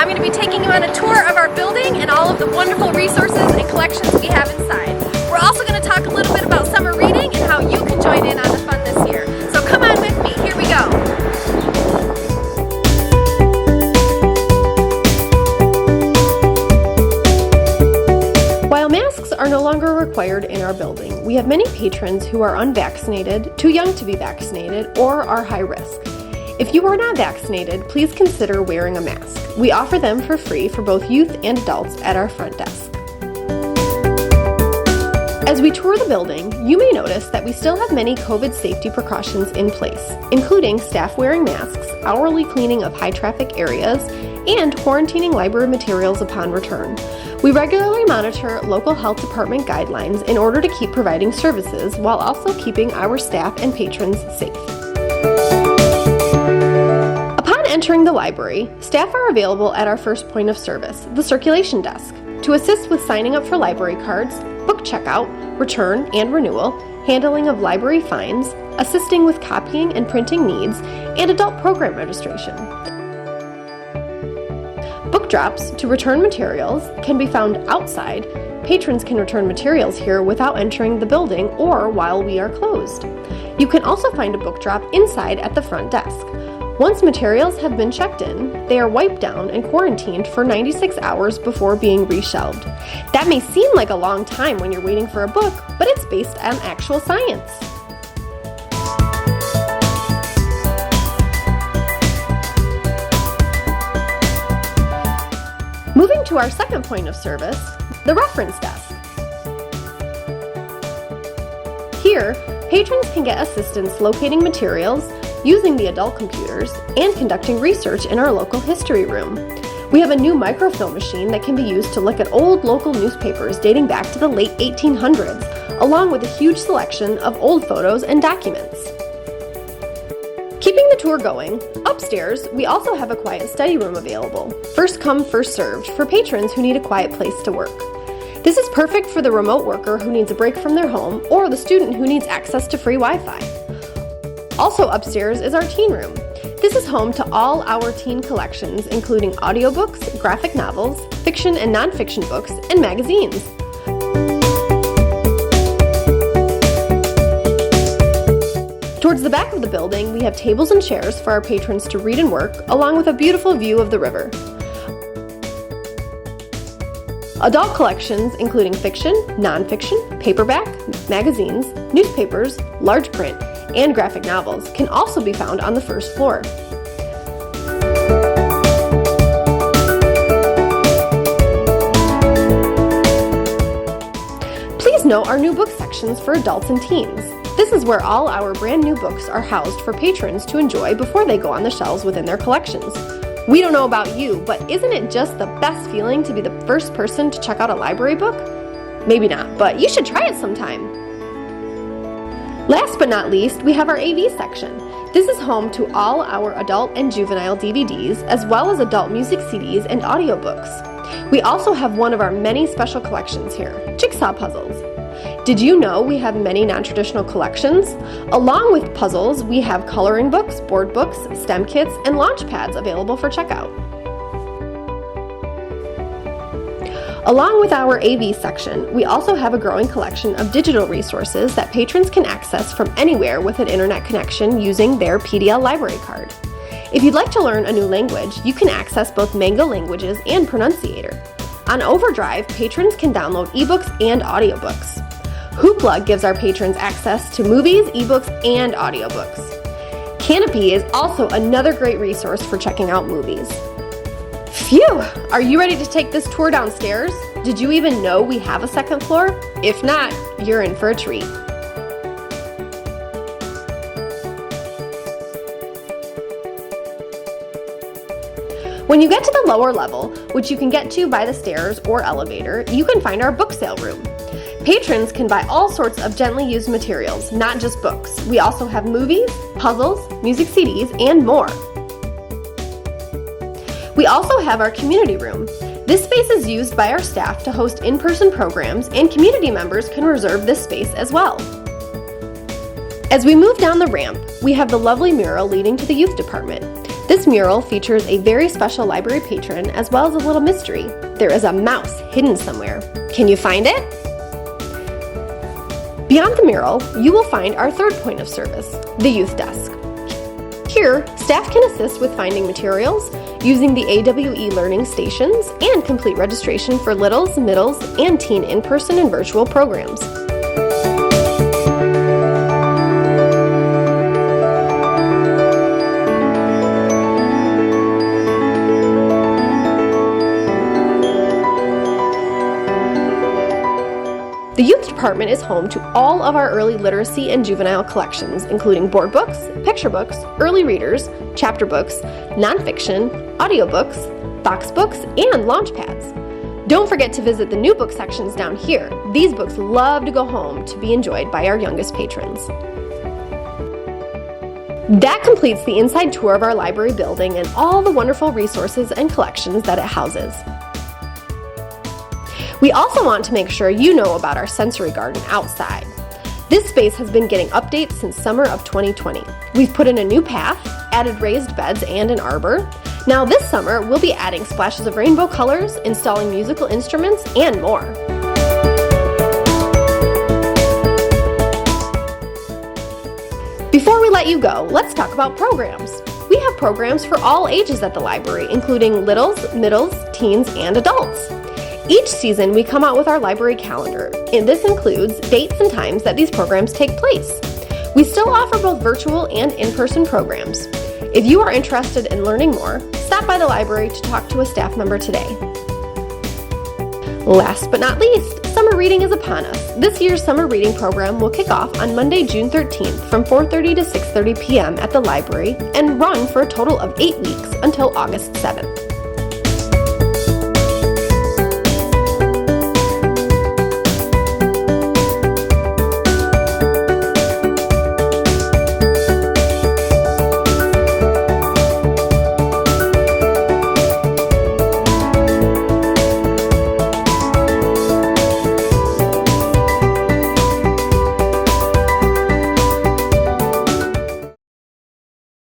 I'm going to be taking you on a tour of our building and all of the wonderful resources and collections we have inside. We're also going to talk a little bit about summer reading and how you can join in on the fun this year. So come on with me, here we go. While masks are no longer required in our building, we have many patrons who are unvaccinated, too young to be vaccinated, or are high risk. If you are not vaccinated, please consider wearing a mask. We offer them for free for both youth and adults at our front desk. As we tour the building, you may notice that we still have many COVID safety precautions in place, including staff wearing masks, hourly cleaning of high-traffic areas, and quarantining library materials upon return. We regularly monitor local health department guidelines in order to keep providing services while also keeping our staff and patrons safe. Upon entering the library, staff are available at our first point of service, the circulation desk, to assist with signing up for library cards, book checkout, return and renewal, handling of library fines, assisting with copying and printing needs, and adult program registration. Book drops to return materials can be found outside. Patrons can return materials here without entering the building or while we are closed. You can also find a book drop inside at the front desk. Once materials have been checked in, they are wiped down and quarantined for 96 hours before being reshelved. That may seem like a long time when you're waiting for a book, but it's based on actual science. Moving to our second point of service, the reference desk. Here, patrons can get assistance locating materials, using the adult computers, and conducting research in our local history room. We have a new microfilm machine that can be used to look at old local newspapers dating back to the late 1800s, along with a huge selection of old photos and documents. Keeping the tour going, upstairs, we also have a quiet study room available, first come, first served, for patrons who need a quiet place to work. This is perfect for the remote worker who needs a break from their home or the student who needs access to free Wi-Fi. Also upstairs is our teen room. This is home to all our teen collections, including audiobooks, graphic novels, fiction and nonfiction books, and magazines. Towards the back of the building, we have tables and chairs for our patrons to read and work, along with a beautiful view of the river. Adult collections, including fiction, nonfiction, paperback, magazines, newspapers, large print, and graphic novels, can also be found on the first floor. Please note our new book sections for adults and teens. This is where all our brand new books are housed for patrons to enjoy before they go on the shelves within their collections. We don't know about you, but isn't it just the best feeling to be the first person to check out a library book? Maybe not, but you should try it sometime. Last but not least, we have our AV section. This is home to all our adult and juvenile DVDs, as well as adult music CDs and audiobooks. We also have one of our many special collections here, jigsaw puzzles. Did you know we have many non-traditional collections? Along with puzzles, we have coloring books, board books, STEM kits, and launch pads available for checkout. Along with our AV section, we also have a growing collection of digital resources that patrons can access from anywhere with an internet connection using their PDL library card. If you'd like to learn a new language, you can access both Mango Languages and Pronunciator. On Overdrive, patrons can download ebooks and audiobooks. Hoopla gives our patrons access to movies, ebooks, and audiobooks. Canopy is also another great resource for checking out movies. Phew! Are you ready to take this tour downstairs? Did you even know we have a second floor? If not, you're in for a treat. When you get to the lower level, which you can get to by the stairs or elevator, you can find our book sale room. Patrons can buy all sorts of gently used materials, not just books. We also have movies, puzzles, music CDs, and more. We also have our community room. This space is used by our staff to host in-person programs, and community members can reserve this space as well. As we move down the ramp, we have the lovely mural leading to the youth department. This mural features a very special library patron as well as a little mystery. There is a mouse hidden somewhere. Can you find it? Beyond the mural, you will find our third point of service, the youth desk. Here, staff can assist with finding materials, using the AWE learning stations, and complete registration for littles, middles, and teen in-person and virtual programs. The Youth Department is home to all of our early literacy and juvenile collections, including board books, picture books, early readers, chapter books, nonfiction, audiobooks, box books, and launch pads. Don't forget to visit the new book sections down here. These books love to go home to be enjoyed by our youngest patrons. That completes the inside tour of our library building and all the wonderful resources and collections that it houses. We also want to make sure you know about our sensory garden outside. This space has been getting updates since summer of 2020. We've put in a new path, added raised beds and an arbor. Now this summer, we'll be adding splashes of rainbow colors, installing musical instruments, and more. Before we let you go, let's talk about programs. We have programs for all ages at the library, including littles, middles, teens, and adults. Each season, we come out with our library calendar, and this includes dates and times that these programs take place. We still offer both virtual and in-person programs. If you are interested in learning more, stop by the library to talk to a staff member today. Last but not least, summer reading is upon us. This year's summer reading program will kick off on Monday, June 13th from 4:30 to 6:30 p.m. at the library and run for a total of 8 weeks until August 7th.